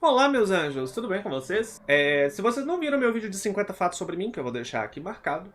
Olá, meus anjos, tudo bem com vocês? Se vocês não viram meu vídeo de 50 fatos sobre mim, que eu vou deixar aqui marcado,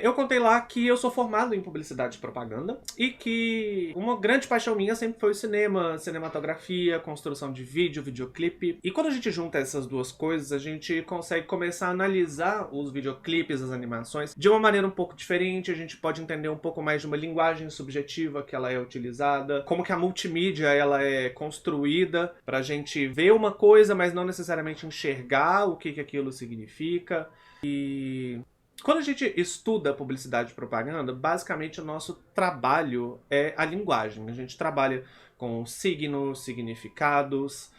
eu contei lá que eu sou formado em publicidade e propaganda e que uma grande paixão minha sempre foi o cinema, cinematografia, construção de vídeo, videoclipe. E quando a gente junta essas duas coisas, a gente consegue começar a analisar os videoclipes, as animações, de uma maneira um pouco diferente. A gente pode entender um pouco mais de uma linguagem subjetiva que ela é utilizada, como que a multimídia ela é construída pra gente ver uma coisa, mas não necessariamente enxergar o que aquilo significa. E quando a gente estuda publicidade e propaganda, basicamente o nosso trabalho é a linguagem. A gente trabalha com signos, significados,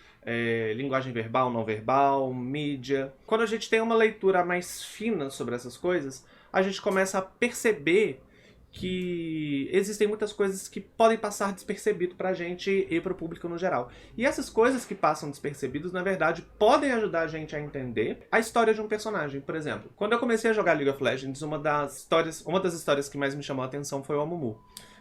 linguagem verbal, não verbal, mídia. Quando a gente tem uma leitura mais fina sobre essas coisas, a gente começa a perceber que existem muitas coisas que podem passar despercebido pra gente e pro público no geral. E essas coisas que passam despercebidos, na verdade, podem ajudar a gente a entender a história de um personagem. Por exemplo, quando eu comecei a jogar League of Legends, uma das histórias que mais me chamou a atenção foi o Amumu.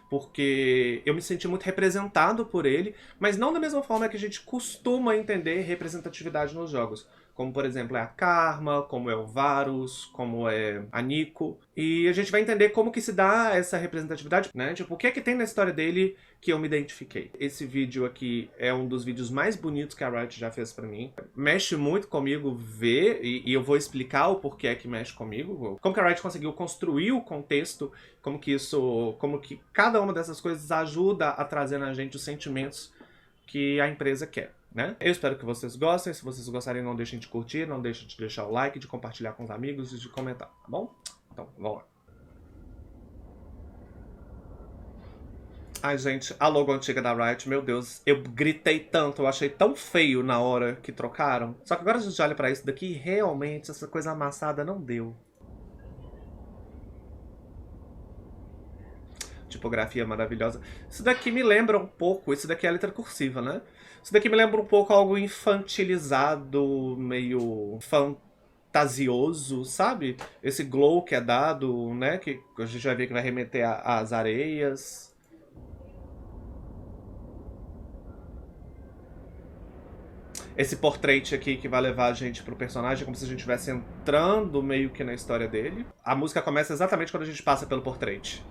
Porque eu me senti muito representado por ele, mas não da mesma forma que a gente costuma entender representatividade nos jogos. Como, por exemplo, é a Karma, como é o Varus, como é a Nico. E a gente vai entender como que se dá essa representatividade, né? Tipo, o que é que tem na história dele que eu me identifiquei. Esse vídeo aqui é um dos vídeos mais bonitos que a Riot já fez pra mim. Mexe muito comigo ver, e eu vou explicar o porquê é que mexe comigo. Como que a Riot conseguiu construir o contexto, como que cada uma dessas coisas ajuda a trazer na gente os sentimentos que a empresa quer, né? Eu espero que vocês gostem. Se vocês gostarem, não deixem de curtir, não deixem de deixar o like, de compartilhar com os amigos e de comentar, tá bom? Então, vamos lá. Ai, gente, a logo antiga da Riot, meu Deus, eu gritei tanto, eu achei tão feio na hora que trocaram. Só que agora a gente olha pra isso daqui e realmente essa coisa amassada não deu. Tipografia maravilhosa. Isso daqui me lembra um pouco, isso daqui é a letra cursiva, né? Isso daqui me lembra um pouco algo infantilizado, meio fantasioso, sabe? Esse glow que é dado, né? Que a gente vai ver que vai remeter às areias. Esse portrait aqui que vai levar a gente pro personagem, como se a gente estivesse entrando meio que na história dele. A música começa exatamente quando a gente passa pelo portrait.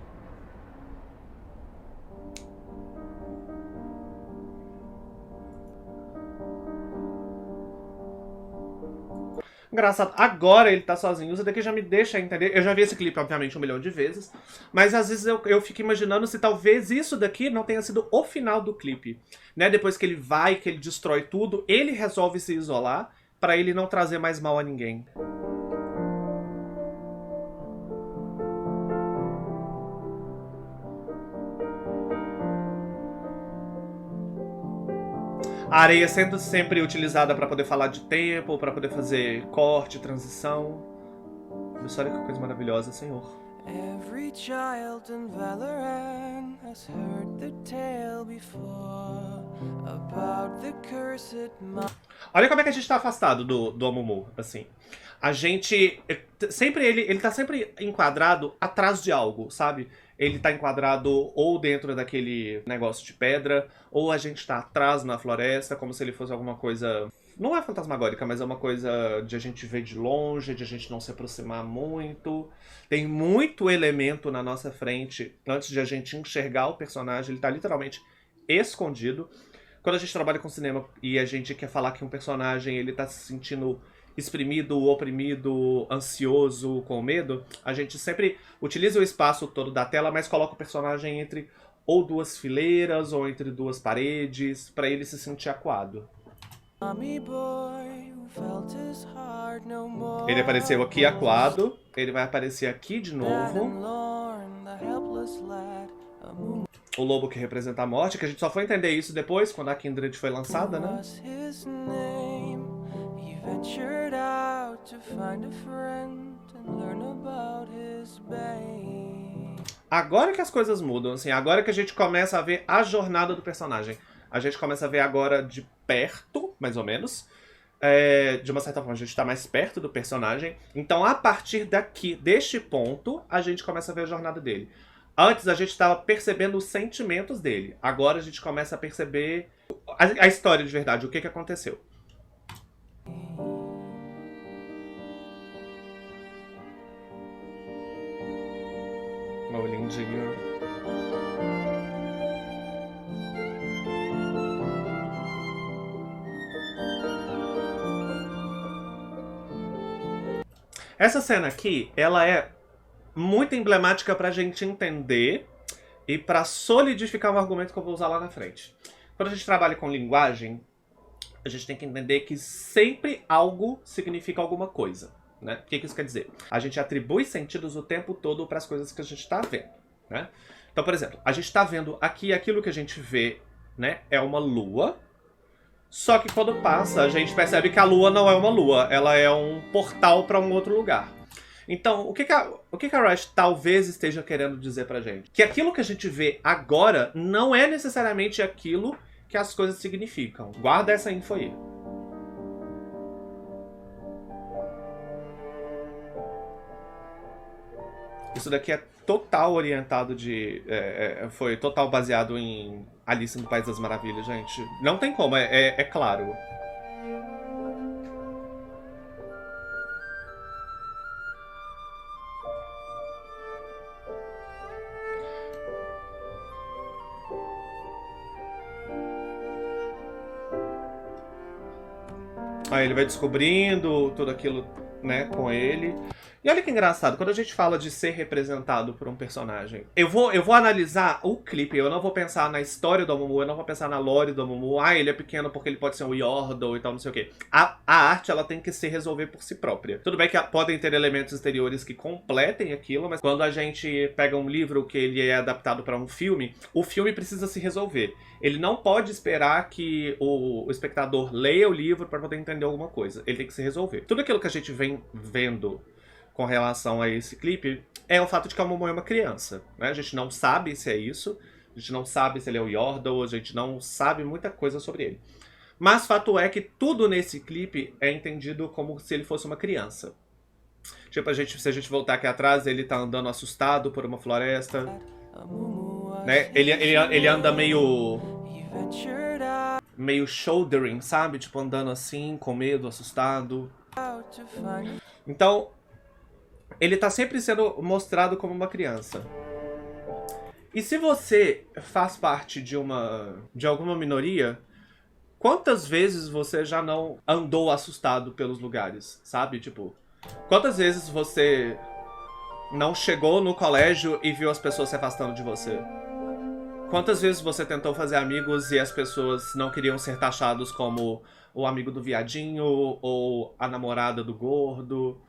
Engraçado, agora ele tá sozinho. Isso daqui já me deixa entender. Eu já vi esse clipe, obviamente, 1 milhão de vezes. Mas às vezes eu fico imaginando se talvez isso daqui não tenha sido o final do clipe. Né? Depois que ele vai, que ele destrói tudo, ele resolve se isolar pra ele não trazer mais mal a ninguém. A areia sendo sempre utilizada para poder falar de tempo, para poder fazer corte, transição. Olha que coisa maravilhosa, Senhor. Every child in Valoran has heard the tale before about the cursed. Olha como é que a gente tá afastado do Amumu, assim. A gente sempre ele tá sempre enquadrado atrás de algo, sabe? Ele tá enquadrado ou dentro daquele negócio de pedra, ou a gente tá atrás na floresta, como se ele fosse alguma coisa. Não é fantasmagórica, mas é uma coisa de a gente ver de longe, de a gente não se aproximar muito. Tem muito elemento na nossa frente antes de a gente enxergar o personagem. Ele tá literalmente escondido. Quando a gente trabalha com cinema e a gente quer falar que um personagem ele tá se sentindo exprimido, oprimido, ansioso, com medo, a gente sempre utiliza o espaço todo da tela, mas coloca o personagem entre ou duas fileiras ou entre duas paredes, para ele se sentir acuado. Ele apareceu aqui acuado, ele vai aparecer aqui de novo. O lobo que representa a morte, que a gente só foi entender isso depois, quando a Kindred foi lançada, né? Agora que as coisas mudam, assim, agora que a gente começa a ver a jornada do personagem. A gente começa a ver agora de perto, mais ou menos. De uma certa forma, a gente tá mais perto do personagem. Então, a partir daqui, deste ponto, a gente começa a ver a jornada dele. Antes, a gente estava percebendo os sentimentos dele. Agora, a gente começa a perceber a história de verdade, o que aconteceu. lindinho. Essa cena aqui, ela é muito emblemática pra gente entender e pra solidificar um argumento que eu vou usar lá na frente. Quando a gente trabalha com linguagem, a gente tem que entender que sempre algo significa alguma coisa, né? O que isso quer dizer? A gente atribui sentidos o tempo todo para as coisas que a gente está vendo, né? Então, por exemplo, a gente está vendo aqui aquilo que a gente vê, né? É uma lua. Só que quando passa, a gente percebe que a lua não é uma lua, ela é um portal para um outro lugar. Então, o que a Riot talvez esteja querendo dizer pra gente? Que aquilo que a gente vê agora não é necessariamente aquilo que as coisas significam. Guarda essa info aí. Isso daqui é total orientado de... foi total baseado em Alice no País das Maravilhas, gente. Não tem como, é claro. Aí ele vai descobrindo tudo aquilo, né, com ele. E olha que engraçado, quando a gente fala de ser representado por um personagem, eu vou analisar o clipe, eu não vou pensar na história do Amumu, eu não vou pensar na lore do Amumu, ele é pequeno porque ele pode ser um Yordle e tal, não sei o quê. A arte, ela tem que se resolver por si própria. Tudo bem que podem ter elementos exteriores que completem aquilo, mas quando a gente pega um livro que ele é adaptado para um filme, o filme precisa se resolver. Ele não pode esperar que o espectador leia o livro para poder entender alguma coisa. Ele tem que se resolver. Tudo aquilo que a gente vem vendo com relação a esse clipe é o fato de que a Amumu é uma criança, né? A gente não sabe se é isso, a gente não sabe se ele é o Yordle, a gente não sabe muita coisa sobre ele. Mas fato é que tudo nesse clipe é entendido como se ele fosse uma criança. Tipo, se a gente voltar aqui atrás, ele tá andando assustado por uma floresta, né? Ele anda meio shouldering, sabe? Tipo, andando assim, com medo, assustado. Então, ele tá sempre sendo mostrado como uma criança. E se você faz parte de alguma minoria, quantas vezes você já não andou assustado pelos lugares, sabe? Tipo, quantas vezes você não chegou no colégio e viu as pessoas se afastando de você? Quantas vezes você tentou fazer amigos e as pessoas não queriam ser taxados como o amigo do viadinho ou a namorada do gordo?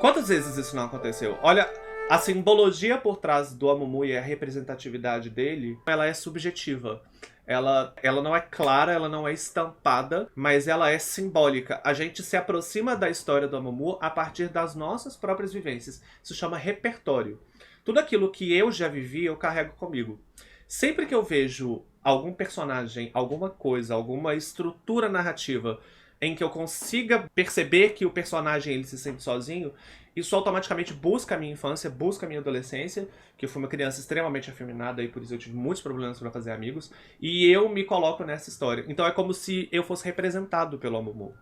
Quantas vezes isso não aconteceu? Olha, a simbologia por trás do Amumu e a representatividade dele, ela é subjetiva. Ela não é clara, ela não é estampada, mas ela é simbólica. A gente se aproxima da história do Amumu a partir das nossas próprias vivências. Isso chama repertório. Tudo aquilo que eu já vivi, eu carrego comigo. Sempre que eu vejo algum personagem, alguma coisa, alguma estrutura narrativa em que eu consiga perceber que o personagem ele se sente sozinho, isso automaticamente busca a minha infância, busca a minha adolescência, que eu fui uma criança extremamente afeminada e por isso eu tive muitos problemas para fazer amigos, e eu me coloco nessa história. Então é como se eu fosse representado pelo Amumu.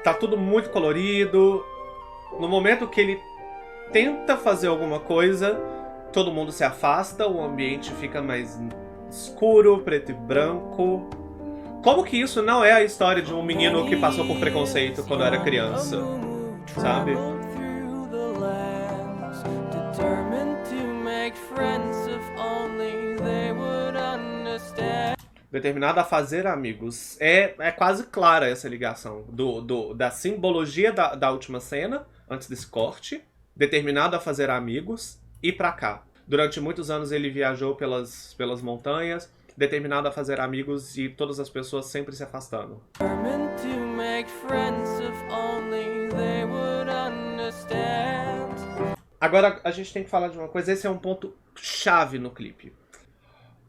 Tá tudo muito colorido. No momento que ele tenta fazer alguma coisa, todo mundo se afasta, o ambiente fica mais escuro, preto e branco. Como que isso não é a história de um menino que passou por preconceito quando era criança, sabe? Determinado a fazer amigos. É quase clara essa ligação da simbologia da última cena, antes desse corte, determinado a fazer amigos, e pra cá. Durante muitos anos ele viajou pelas montanhas, determinado a fazer amigos e todas as pessoas sempre se afastando. Agora a gente tem que falar de uma coisa, esse é um ponto chave no clipe.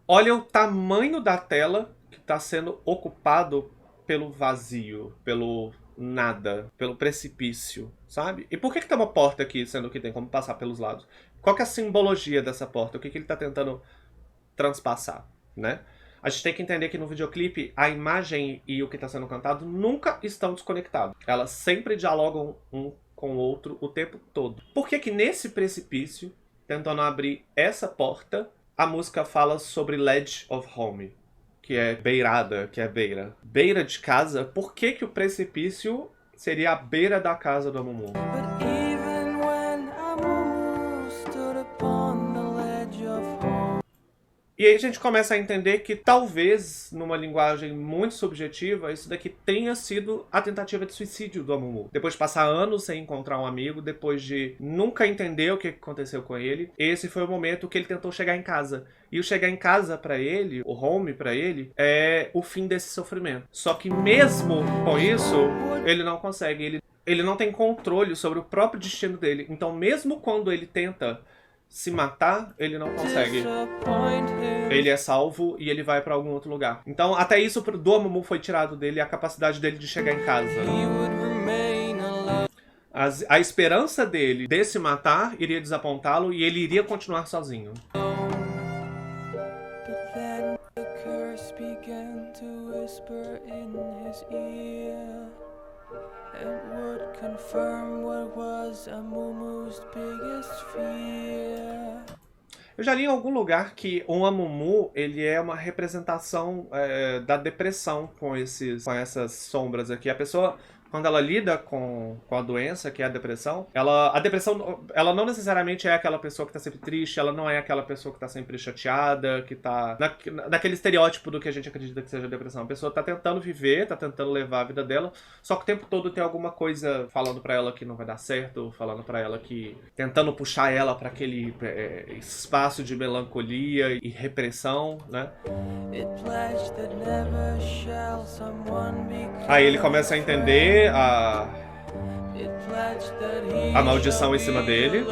Olha o tamanho da tela que está sendo ocupado pelo vazio, pelo nada, pelo precipício, sabe? E por que tem uma porta aqui, sendo que tem como passar pelos lados? Qual que é a simbologia dessa porta? O que ele está tentando transpassar, né? A gente tem que entender que no videoclipe a imagem e o que está sendo cantado nunca estão desconectados. Elas sempre dialogam um com o outro o tempo todo. Por que que nesse precipício tentando abrir essa porta. A música fala sobre ledge of home, que é beirada, que é beira. Beira de casa, por que que o precipício seria a beira da casa do Amumu? E aí a gente começa a entender que talvez, numa linguagem muito subjetiva, isso daqui tenha sido a tentativa de suicídio do Amumu. Depois de passar anos sem encontrar um amigo, depois de nunca entender o que aconteceu com ele, esse foi o momento que ele tentou chegar em casa. E o chegar em casa pra ele, o home pra ele, é o fim desse sofrimento. Só que mesmo com isso, ele não consegue. Ele não tem controle sobre o próprio destino dele. Então mesmo quando ele tenta se matar, ele não consegue. Ele é salvo e ele vai pra algum outro lugar. Então até isso do Amumu foi tirado dele, a capacidade dele de chegar em casa. A esperança dele de se matar iria desapontá-lo e ele iria continuar sozinho. It would confirm what was Amumu's biggest fear. Eu já li em algum lugar que o Amumu, ele é uma representação da depressão com essas sombras aqui. A pessoa, quando ela lida com a doença, que é a depressão, a depressão, ela não necessariamente é aquela pessoa que tá sempre triste, ela não é aquela pessoa que tá sempre chateada, que tá naquele estereótipo do que a gente acredita que seja a depressão. A pessoa tá tentando viver, tá tentando levar a vida dela, só que o tempo todo tem alguma coisa falando pra ela que não vai dar certo, falando pra ela que... tentando puxar ela pra aquele espaço de melancolia e repressão, né? Aí ele começa a entender a maldição em cima dele.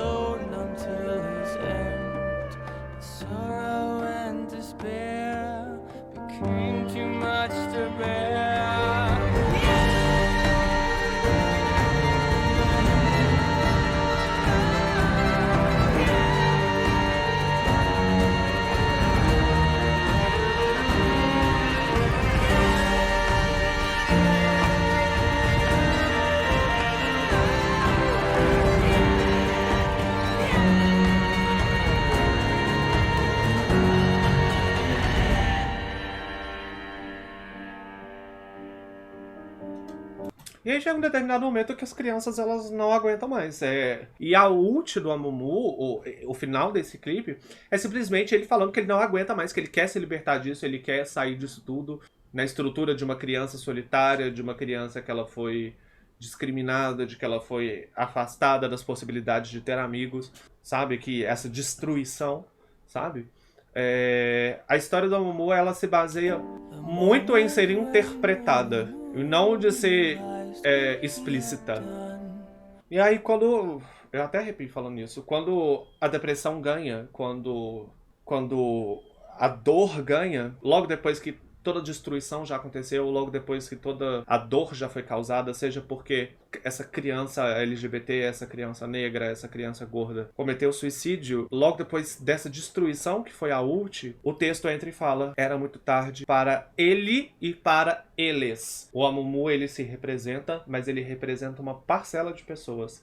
E aí chega um determinado momento que as crianças elas não aguentam mais. E a ult do Amumu, o final desse clipe, é simplesmente ele falando que ele não aguenta mais, que ele quer se libertar disso, ele quer sair disso tudo. Na estrutura de uma criança solitária, de uma criança que ela foi discriminada, de que ela foi afastada das possibilidades de ter amigos, sabe? Que essa destruição, sabe? A história do Amumu, ela se baseia muito em ser interpretada, e não de ser explícita. E aí quando... eu até arrepio falando nisso. Quando a depressão ganha, quando a dor ganha, logo depois que toda a destruição já aconteceu, logo depois que toda a dor já foi causada, seja porque essa criança LGBT, essa criança negra, essa criança gorda cometeu suicídio, logo depois dessa destruição que foi a ult, o texto entra e fala: era muito tarde para ele e para eles. O Amumu, ele se representa, mas ele representa uma parcela de pessoas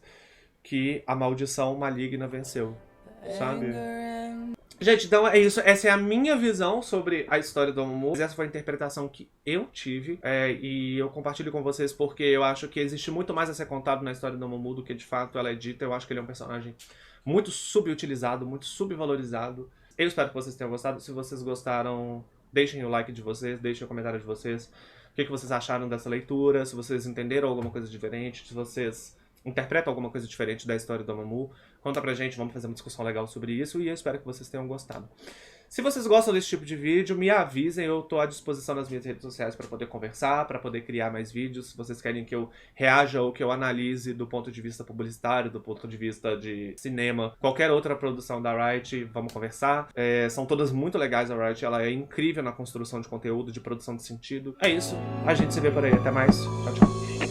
que a maldição maligna venceu, sabe? Gente, então é isso. Essa é a minha visão sobre a história do Amumu. Essa foi a interpretação que eu tive. E eu compartilho com vocês porque eu acho que existe muito mais a ser contado na história do Amumu do que de fato ela é dita. Eu acho que ele é um personagem muito subutilizado, muito subvalorizado. Eu espero que vocês tenham gostado. Se vocês gostaram, deixem o like de vocês, deixem o comentário de vocês. O que vocês acharam dessa leitura, se vocês entenderam alguma coisa diferente, se vocês interpretam alguma coisa diferente da história do Amumu. Conta pra gente, vamos fazer uma discussão legal sobre isso e eu espero que vocês tenham gostado. Se vocês gostam desse tipo de vídeo, me avisem, eu tô à disposição nas minhas redes sociais para poder conversar, para poder criar mais vídeos. Se vocês querem que eu reaja ou que eu analise do ponto de vista publicitário, do ponto de vista de cinema, qualquer outra produção da Riot, vamos conversar. São todas muito legais, a Riot, ela é incrível na construção de conteúdo, de produção de sentido. É isso, a gente se vê por aí, até mais, tchau, tchau.